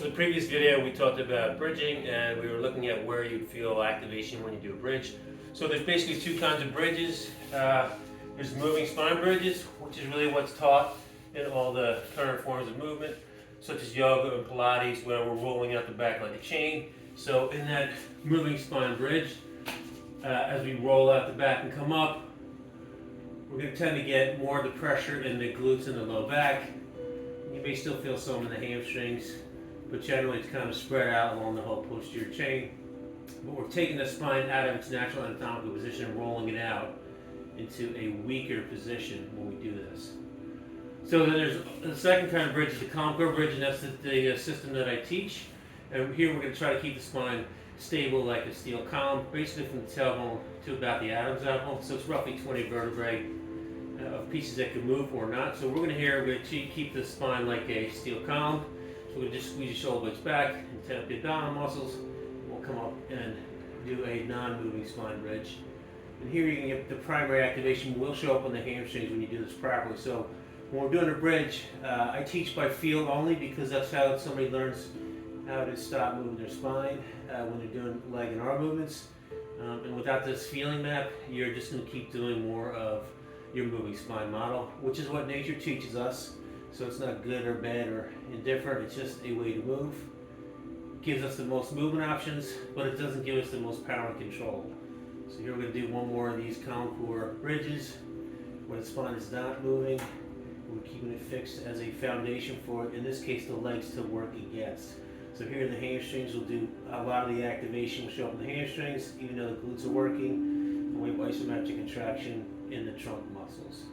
So the previous video we talked about bridging and we were looking at where you'd feel activation when you do a bridge. So there's basically two kinds of bridges. There's moving spine bridges, which is really what's taught in all the current forms of movement, such as yoga and Pilates, where we're rolling out the back like a chain. So in that moving spine bridge, as we roll out the back and come up, we're going to tend to get more of the pressure in the glutes and the low back. You may still feel some in the hamstrings, but generally it's kind of spread out along the whole posterior chain. But we're taking the spine out of its natural anatomical position and rolling it out into a weaker position when we do this. So then there's the second kind of bridge is the Comco bridge, and that's the system that I teach. And here we're going to try to keep the spine stable like a steel column, basically from the tailbone to about the Adam's apple. So it's roughly 20 vertebrae of pieces that can move or not. So we're going to keep the spine like a steel column. So we're going to just squeeze the shoulder blades back and tap the abdominal muscles. We'll come up and do a non-moving spine bridge. And here you can get the primary activation will show up on the hamstrings when you do this properly. So when we're doing a bridge, I teach by feel only because that's how somebody learns how to stop moving their spine when they're doing leg and arm movements. And without this feeling map, you're just going to keep doing more of your moving spine model, which is what nature teaches us. So it's not good or bad or indifferent, it's just a way to move. It gives us the most movement options, but it doesn't give us the most power and control. So here we're going to do one more of these contour bridges where the spine is not moving. We're keeping it fixed as a foundation for, in this case, the legs to work against. So here in the hamstrings, we'll do a lot of the activation will show up in the hamstrings, even though the glutes are working, and we have isometric contraction in the trunk muscles.